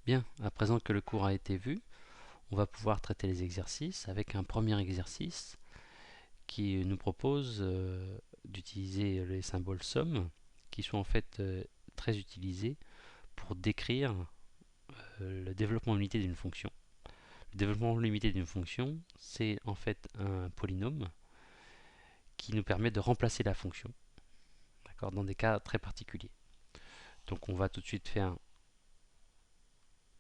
Bien, à présent que le cours a été vu, on va pouvoir traiter les exercices avec un premier exercice qui nous propose d'utiliser les symboles somme qui sont en fait très utilisés pour décrire le développement limité d'une fonction. Le développement limité d'une fonction, c'est en fait un polynôme qui nous permet de remplacer la fonction, d'accord, dans des cas très particuliers. Donc on va tout de suite faire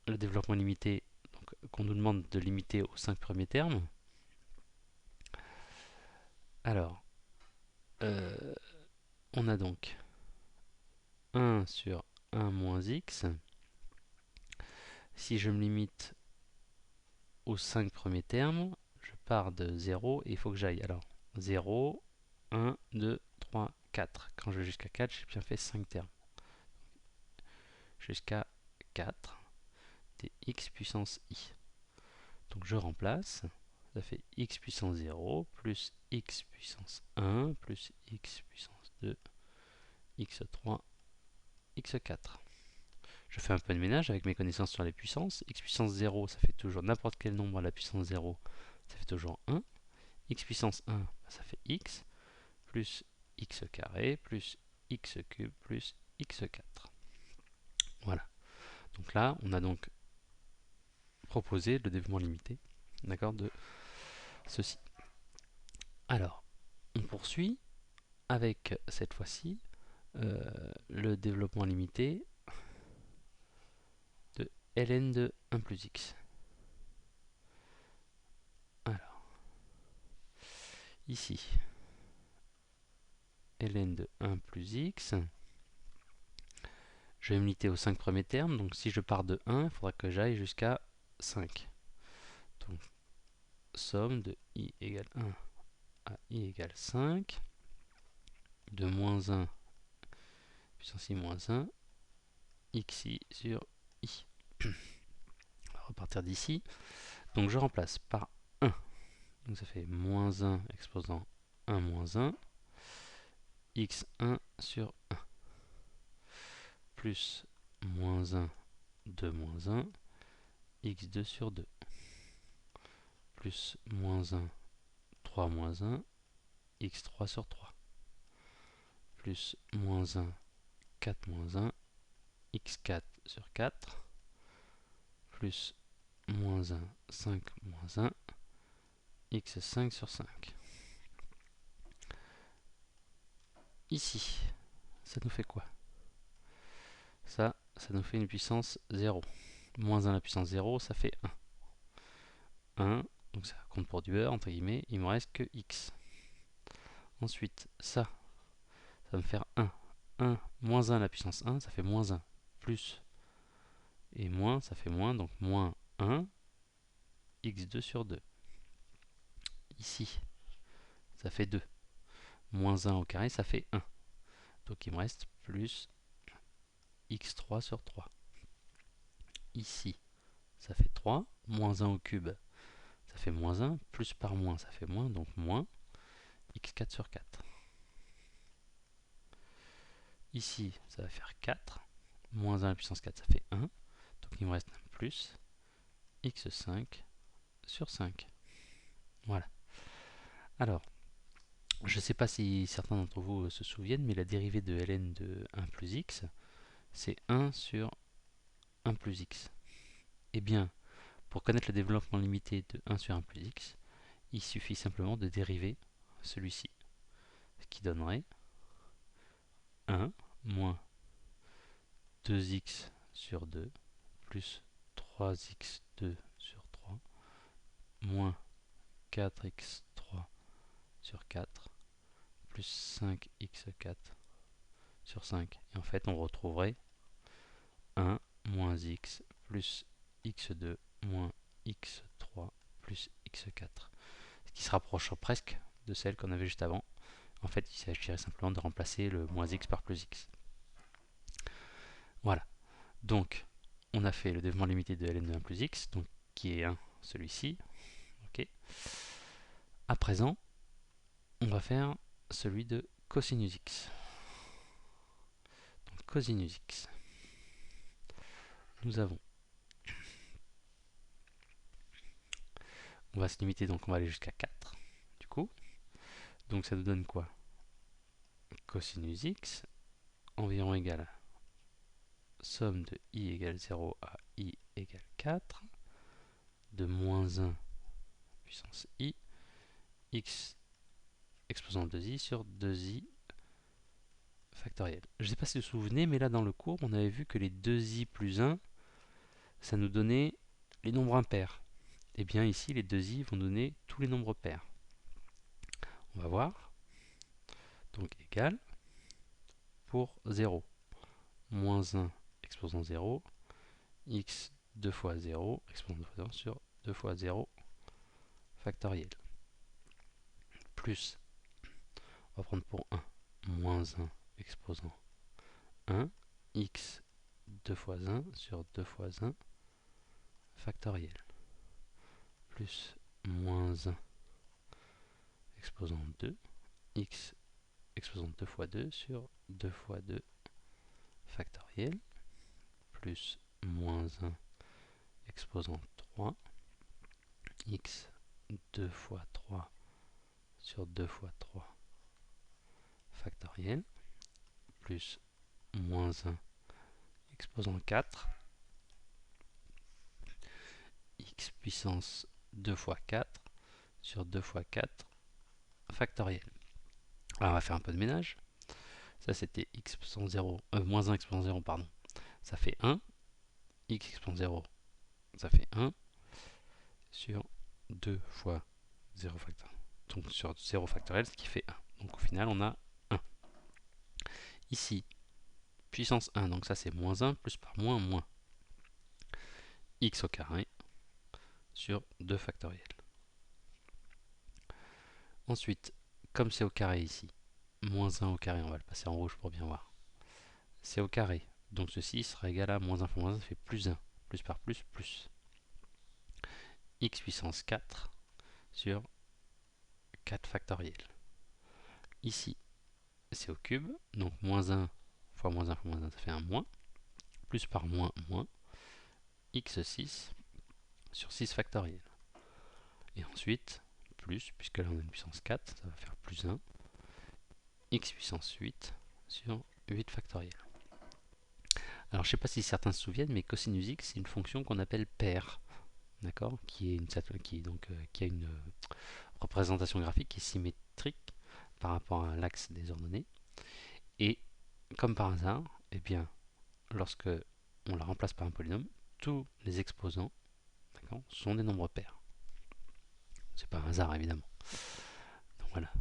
le développement limité qu'on nous demande de limiter aux 5 premiers termes. Alors, on a donc 1 sur 1 moins x. Si je me limite aux 5 premiers termes, je pars de 0 et il faut que j'aille. Alors, 0, 1, 2, 3, 4. Quand je vais jusqu'à 4, j'ai bien fait 5 termes. Jusqu'à 4 des x puissance i. Donc je remplace. Ça fait x puissance 0 plus x puissance 1 plus x puissance 2, x3, x4. Je fais un peu de ménage avec mes connaissances sur les puissances. X puissance 0, ça fait toujours n'importe quel nombre à la puissance 0, ça fait toujours 1. X puissance 1, ça fait x, plus x carré, plus x cube, plus x4. Voilà. Donc là, on a donc proposé le développement limité, d'accord, de ceci. Alors, on poursuit avec, cette fois-ci, le développement limité de ln de 1 plus x. Alors, ici, ln de 1 plus x, je vais me limiter aux 5 premiers termes, donc si je pars de 1, il faudra que j'aille jusqu'à 5. Donc, somme de i égale 1 à i égale 5, de moins 1 puissance i moins 1, xi sur i. On va repartir d'ici. Donc je remplace par 1. Donc ça fait moins 1 exposant 1 moins 1, x1 sur 1, plus moins 1, 2 moins 1, x2 sur 2, plus moins 1, 3 moins 1, x3 sur 3, plus moins 1, 4 moins 1, x4 sur 4, plus moins 1, 5 moins 1, x5 sur 5. Ici, ça nous fait quoi? Ça nous fait une puissance 0. Moins 1 à la puissance 0, ça fait 1. 1, donc ça compte pour du beurre, entre guillemets, il me reste que x. Ensuite, ça va me faire 1. 1, moins 1 à la puissance 1, ça fait moins 1. Plus et moins, ça fait moins, donc moins 1, x2 sur 2. Ici, ça fait 2. Moins 1 au carré, ça fait 1. Donc il me reste plus x3 sur 3. Ici, ça fait 3. Moins 1 au cube, ça fait moins 1. Plus par moins, ça fait moins, donc moins x4 sur 4. Ici, ça va faire 4. Moins 1 à la puissance 4, ça fait 1. Donc il me reste un plus x5 sur 5. Voilà. Alors, je ne sais pas si certains d'entre vous se souviennent, mais la dérivée de ln de 1 plus x, c'est 1 sur 1 plus x. Eh bien, pour connaître le développement limité de 1 sur 1 plus x, il suffit simplement de dériver celui-ci, ce qui donnerait 1 moins 2x sur 2 plus 3x2 sur 3 moins 4x3 sur 4 plus 5x4 sur 5. Et en fait, on retrouverait 1 moins x plus x2 moins x3 plus x4. Ce qui se rapproche presque de celle qu'on avait juste avant. En fait, il s'agirait simplement de remplacer le moins x par plus x. Voilà. Donc, on a fait le développement limité de ln de 1 plus x, donc qui est 1, celui-ci. Okay. À présent, on va faire celui de cosinus x. Donc, cosinus x. Nous avons On va se limiter, donc on va aller jusqu'à 4, du coup. Donc ça nous donne quoi? Cosinus x environ égale somme de i égale 0 à i égale 4 de moins 1 puissance i x exposant 2i sur 2i factoriel. Je ne sais pas si vous vous souvenez, mais là dans le cours, on avait vu que les 2i plus 1, ça nous donnait les nombres impairs. Et bien ici, les 2i vont donner tous les nombres pairs. On va voir. Donc égal pour 0. Moins 1 exposant 0, x 2 fois 0, exposant 2 fois 0 sur 2 fois 0 factoriel. Plus, on va prendre pour 1, moins 1 exposant 1, x 2 fois 1 sur 2 fois 1 factoriel. Plus, moins 1 exposant 2, x exposant 2 fois 2 sur 2 fois 2 factoriel. Plus, moins 1 exposant 3, x 2 fois 3 sur 2 fois 3 factoriel, plus moins 1 exposant 4, x puissance 2 fois 4 sur 2 fois 4 factoriel. Alors on va faire un peu de ménage. Ça c'était x exposant 0, moins 1 exposant 0, pardon. Ça fait 1. X exposant 0, ça fait 1 sur 2 fois 0 factoriel. Donc sur 0 factoriel, ce qui fait 1. Donc au final, on a 1. Ici, puissance 1, donc ça c'est moins 1, plus par moins, moins. X au carré sur 2 factoriel. Ensuite, comme c'est au carré ici, moins 1 au carré, on va le passer en rouge pour bien voir. C'est au carré, donc ceci sera égal à moins 1 fois moins 1, ça fait plus 1. Plus par plus, plus. X puissance 4 sur 4 factoriel. Ici, c'est au cube, donc moins 1 fois moins 1 fois moins 1, ça fait un moins. Plus par moins, moins. x6 sur 6 factoriel. Et ensuite, plus, puisque là on a une puissance 4, ça va faire plus 1. X puissance 8 sur 8 factoriel. Alors je ne sais pas si certains se souviennent, mais cosinus x, c'est une fonction qu'on appelle paire. D'accord, qui a une représentation graphique qui est symétrique par rapport à l'axe des ordonnées. Et comme par hasard, eh bien, lorsque on la remplace par un polynôme, tous les exposants sont des nombres pairs. C'est pas un hasard évidemment. Donc voilà.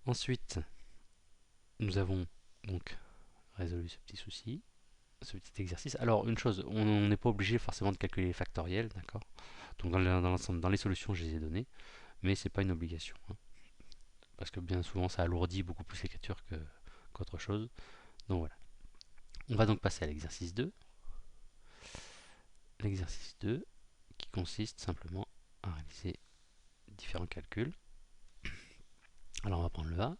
Ensuite, nous avons donc résolu ce petit souci, ce petit exercice. Alors une chose, on n'est pas obligé forcément de calculer les factoriels, d'accord. Donc dans les solutions, je les ai données, mais c'est pas une obligation, hein, parce que bien souvent ça alourdit beaucoup plus l'écriture qu'autre chose. Donc voilà. On va donc passer à l'exercice 2. L'exercice 2 qui consiste simplement à réaliser différents calculs. Alors on va prendre le A.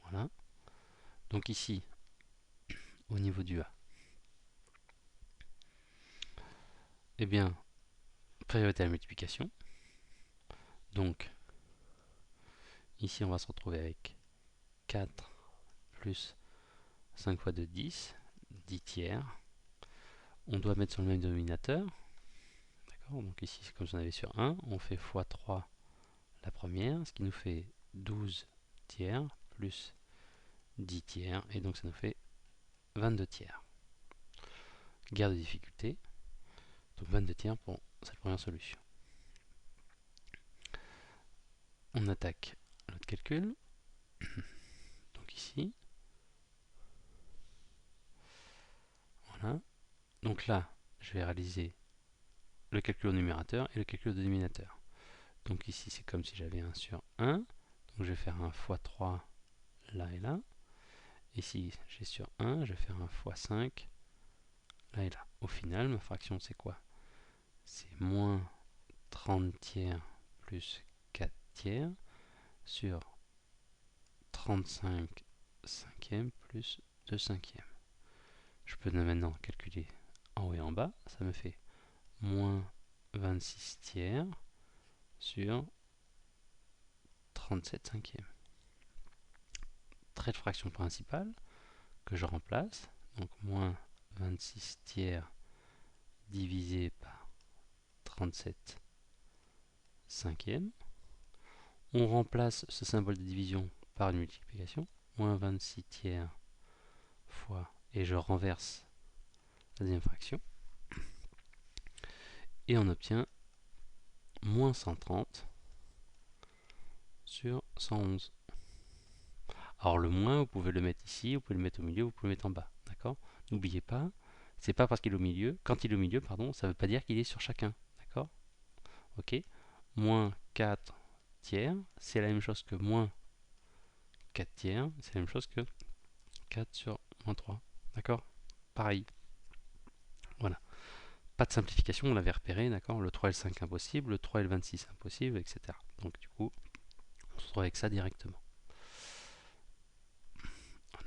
Voilà. Donc ici, au niveau du A, eh bien, priorité à la multiplication. Donc, ici on va se retrouver avec 4 plus 5 fois 2, 10, 10 tiers. On doit mettre sur le même dénominateur. D'accord. Donc ici, c'est comme si on avait sur 1. On fait x 3 la première, ce qui nous fait 12 tiers plus 10 tiers. Et donc ça nous fait 22 tiers. Guerre de difficulté. Donc 22 tiers pour cette première solution. On attaque l'autre calcul. Donc ici. Voilà. Donc là, je vais réaliser le calcul au numérateur et le calcul au dénominateur. Donc ici, c'est comme si j'avais 1 sur 1. Donc je vais faire un x 3 là et là. Ici, j'ai sur 1, je vais faire un x 5 là et là. Au final, ma fraction, c'est quoi? C'est moins 30 tiers plus 4 tiers sur 35 cinquièmes plus 2 cinquièmes. Je peux maintenant calculer en haut et en bas. Ça me fait moins 26 tiers sur 37 cinquièmes. Trait de fraction principale que je remplace, donc moins 26 tiers divisé par 37 cinquièmes. On remplace ce symbole de division par une multiplication, moins 26 tiers fois, et je renverse la deuxième fraction, et on obtient moins 130 sur 111. Alors le moins, vous pouvez le mettre ici, vous pouvez le mettre au milieu, vous pouvez le mettre en bas, d'accord? N'oubliez pas, c'est pas parce qu'il est au milieu, quand il est au milieu, pardon, ça ne veut pas dire qu'il est sur chacun, d'accord? Ok, moins 4 tiers, c'est la même chose que moins 4 tiers, c'est la même chose que 4 sur moins 3, d'accord? Pareil, voilà. Pas de simplification, on l'avait repéré, d'accord? Le 3 et le 5 impossible, le 3 et le 26 impossible, etc. Donc du coup, on se retrouve avec ça directement.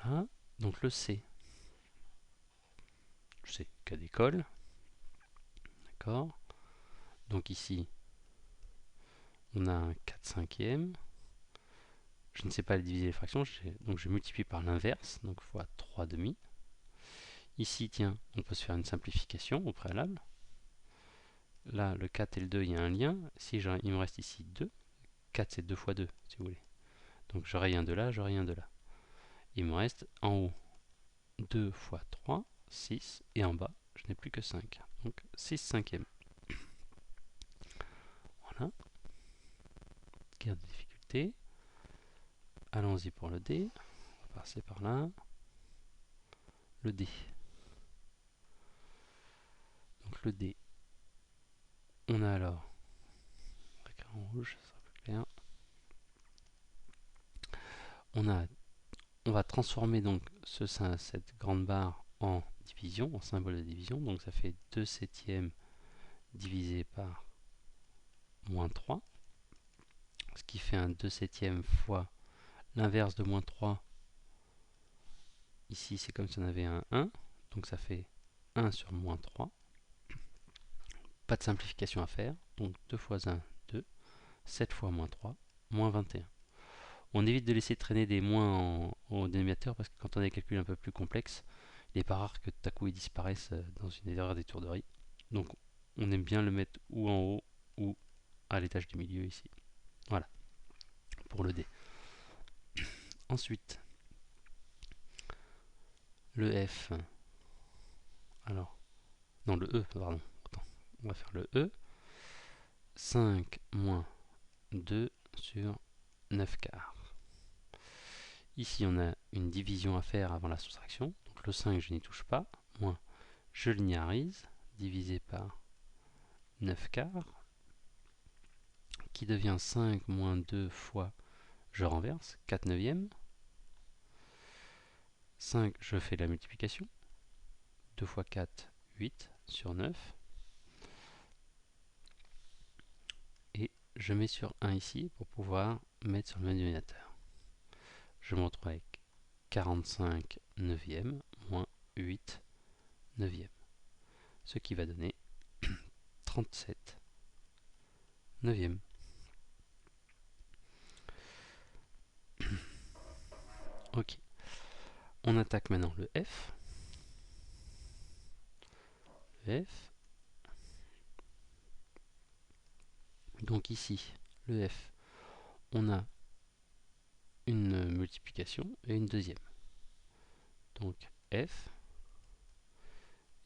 Voilà, donc le C. C'est cas d'école, d'accord? Donc ici, on a un 4 cinquièmes. Je ne sais pas diviser les fractions, donc je multiplie par l'inverse, donc fois 3 demi. Ici, tiens, on peut se faire une simplification au préalable. Là, le 4 et le 2, il y a un lien. Si il me reste ici 2, 4 c'est 2 fois 2, si vous voulez. Donc j'aurai un de là, j'aurai un de là. Il me reste en haut 2 fois 3, 6, et en bas, je n'ai plus que 5. Donc 6 cinquièmes. Voilà. Guerre de difficulté. Allons-y pour le D. On va passer par là. Le D. Donc le D. On a alors, en rouge, ça sera plus clair. On va transformer donc cette grande barre en division, en symbole de division. Donc ça fait 2 septièmes divisé par moins 3. Ce qui fait un 2 septièmes fois l'inverse de moins 3. Ici, c'est comme si on avait un 1. Donc ça fait 1 sur moins 3. Pas de simplification à faire. Donc 2 fois 1, 2. 7 fois moins 3, moins 21. On évite de laisser traîner des moins au dénominateur parce que quand on a des calculs un peu plus complexes, il n'est pas rare que tout à coup ils disparaissent dans une erreur d'étourderie. Donc on aime bien le mettre ou en haut ou à l'étage du milieu ici. Voilà, pour le D. Ensuite, le F. Alors, non, le E, pardon. Attends, on va faire le E. 5 moins 2 sur 9 quarts. Ici, on a une division à faire avant la soustraction. Donc le 5, je n'y touche pas. Moins, je linéarise, divisé par 9 quarts, qui devient 5 moins 2 fois, je renverse, 4 neuvièmes. 5, je fais la multiplication. 2 fois 4, 8 sur 9. Et je mets sur 1 ici pour pouvoir mettre sur le même dénominateur. Je me retrouve avec 45 neuvièmes moins 8 neuvièmes. Ce qui va donner 37 neuvièmes. Ok. On attaque maintenant le F. Le F. Donc ici, le F, on a une multiplication et une deuxième. Donc F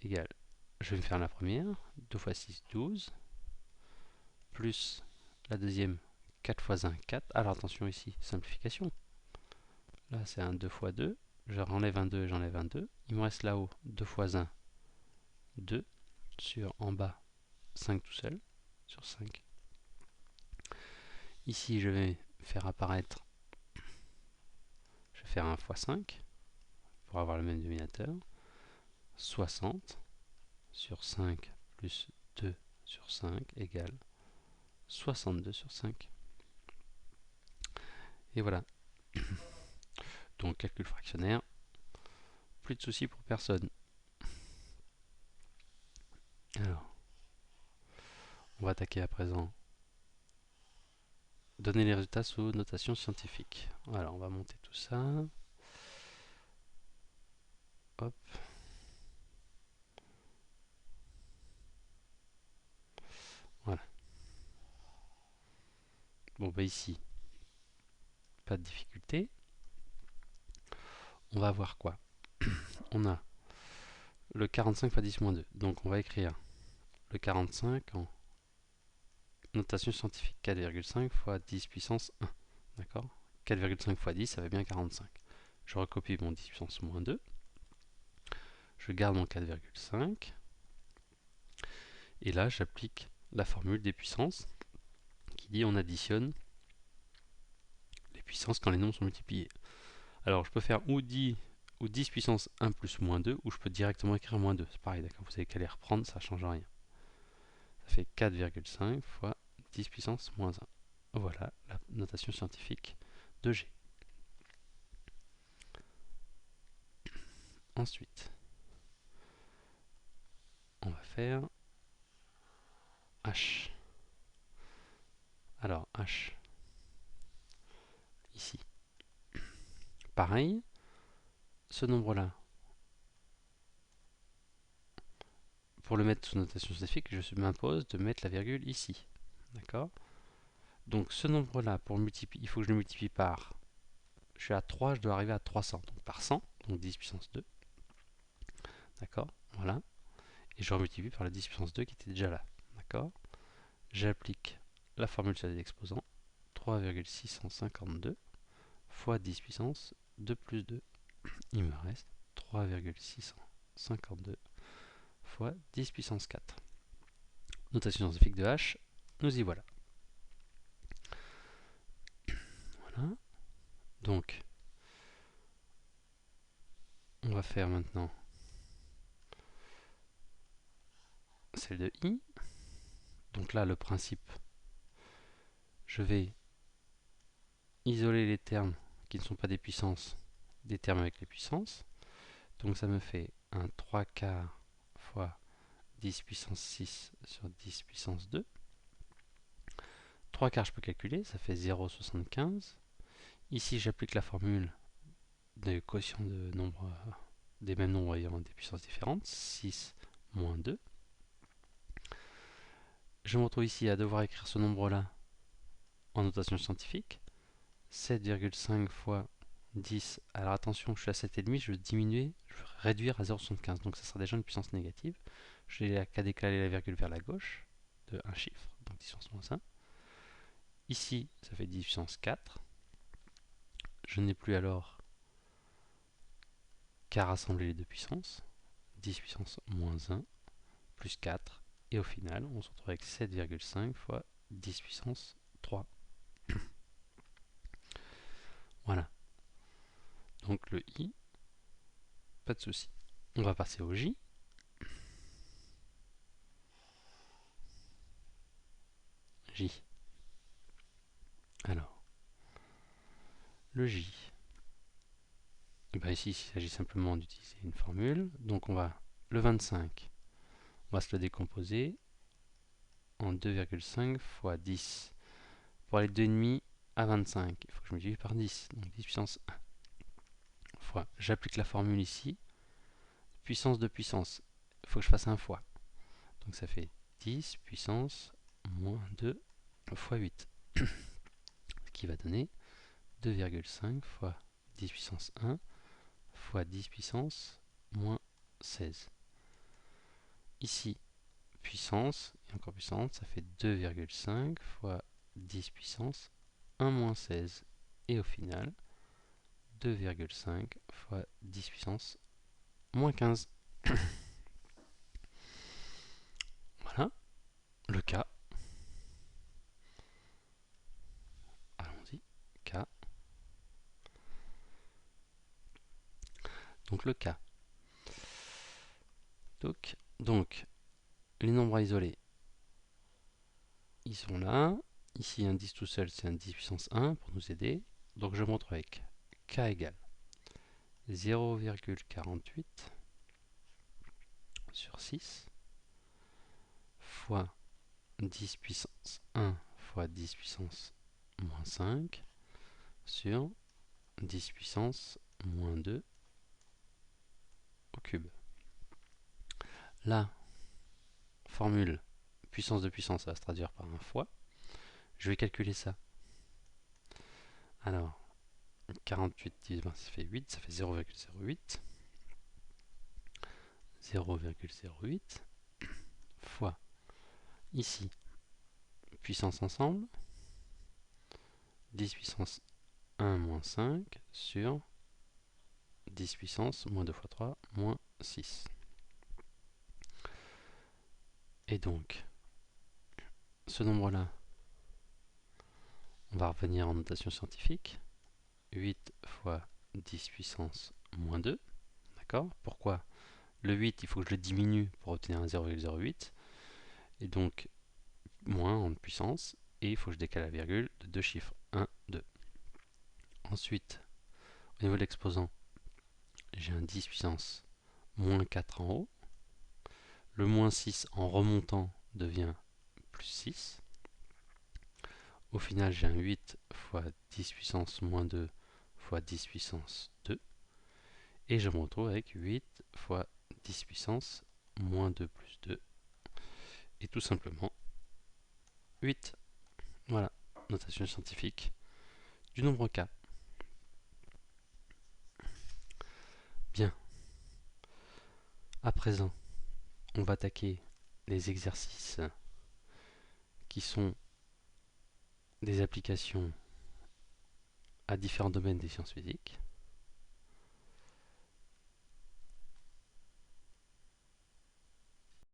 égale, je vais me faire la première, 2 fois 6, 12, plus la deuxième, 4 fois 1, 4. Alors attention ici, simplification. Là c'est un 2 fois 2, je renlève un 2 et j'enlève un 2. Il me reste là-haut 2 fois 1, 2, sur en bas 5 tout seul, sur 5. Ici je vais faire apparaître, je vais faire 1 fois 5, pour avoir le même dénominateur, 60 sur 5 plus 2 sur 5 égale 62 sur 5. Et voilà. Donc calcul fractionnaire, plus de soucis pour personne. Alors, On va attaquer à présent. Donner les résultats sous notation scientifique. Voilà, on va monter tout ça. Hop. Voilà. Bon, bah ici, pas de difficulté. On va voir quoi? On a le 45 fois 10 moins 2. Donc on va écrire le 45 en notation scientifique. 4,5 fois 10 puissance 1. D'accord? 4,5 fois 10, ça fait bien 45. Je recopie mon 10 puissance moins 2. Je garde mon 4,5. Et là, j'applique la formule des puissances qui dit on additionne les puissances quand les nombres sont multipliés. Alors, je peux faire ou 10 puissance 1 plus moins 2, ou je peux directement écrire moins 2. C'est pareil, d'accord? Vous savez qu'à les reprendre, ça ne change rien. Ça fait 4,5 fois 10 puissance moins 1. Voilà la notation scientifique de G. Ensuite, on va faire H. Alors, H, ici. Pareil, ce nombre-là, pour le mettre sous notation scientifique, je m'impose de mettre la virgule ici. D'accord? Donc ce nombre-là, pour multiplier, il faut que je le multiplie par... Je suis à 3, je dois arriver à 300. Donc par 100, donc 10 puissance 2. D'accord? Voilà. Et je remultiplie par le 10 puissance 2 qui était déjà là. D'accord? J'applique la formule sur les exposants. 3,652 fois 10 puissance 2 plus 2. Il me reste 3,652 fois 10 puissance 4. Notation scientifique de H, nous y voilà. Voilà. Donc, on va faire maintenant celle de I. Donc là, le principe, je vais isoler les termes qui ne sont pas des puissances, des termes avec les puissances. Donc ça me fait un 3 quarts fois 10 puissance 6 sur 10 puissance 2. 3 quarts, je peux calculer, ça fait 0,75. Ici, j'applique la formule des quotients de nombres, des mêmes nombres ayant des puissances différentes, 6 moins 2. Je me retrouve ici à devoir écrire ce nombre-là en notation scientifique. 7,5 fois 10. Alors attention, je suis à 7,5, je veux diminuer, je veux réduire à 0,75. Donc ça sera déjà une puissance négative. Je n'ai qu'à décaler la virgule vers la gauche de un chiffre, donc 10 puissance moins 1. Ici, ça fait 10 puissance 4. Je n'ai plus alors qu'à rassembler les deux puissances. 10 puissance moins 1 plus 4. Et au final, on se retrouve avec 7,5 fois 10 puissance 3. Voilà. Donc le I, pas de souci. On va passer au J. J. Alors, le J. Et bien ici, il s'agit simplement d'utiliser une formule. Donc on va, le 25, on va se le décomposer en 2,5 fois 10. Pour aller de 2,5 à 25, il faut que je multiplie par 10. Donc 10 puissance 1 fois. J'applique la formule ici. Puissance de puissance. Il faut que je fasse un fois. Donc ça fait 10 puissance moins 2 fois 8. Ce qui va donner 2,5 fois 10 puissance 1 fois 10 puissance moins 16. Ici, puissance, et encore puissance, ça fait 2,5 fois 10 puissance 1 moins 16. Et au final, 2,5 fois 10 puissance moins 15. Voilà, le K. Allons-y, K. Donc le K. Donc, les nombres à isoler, ils sont là. Ici, un 10 tout seul, c'est un 10 puissance 1 pour nous aider. Donc je montre avec K égale 0,48 sur 6 fois 10 puissance 1 fois 10 puissance moins 5 sur 10 puissance moins 2 au cube. La formule puissance de puissance, ça va se traduire par un fois. Je vais calculer ça. Alors, 48 divisé par ça fait 8, ça fait 0,08. 0,08 fois ici, puissance ensemble, 10 puissance 1 moins 5 sur 10 puissance moins 2 fois 3 moins 6. Et donc, ce nombre-là, on va revenir en notation scientifique. 8 fois 10 puissance moins 2. D'accord? Pourquoi? Le 8, il faut que je le diminue pour obtenir un 0,08. Et donc, moins en puissance. Et il faut que je décale la virgule de deux chiffres. 1, 2. Ensuite, au niveau de l'exposant, j'ai un 10 puissance moins 4 en haut. Le moins 6 en remontant devient plus 6. Au final, j'ai un 8 fois 10 puissance moins 2 fois 10 puissance 2. Et je me retrouve avec 8 fois 10 puissance moins 2 plus 2. Et tout simplement 8. Voilà, notation scientifique du nombre K. Bien. À présent, on va attaquer les exercices qui sont des applications à différents domaines des sciences physiques.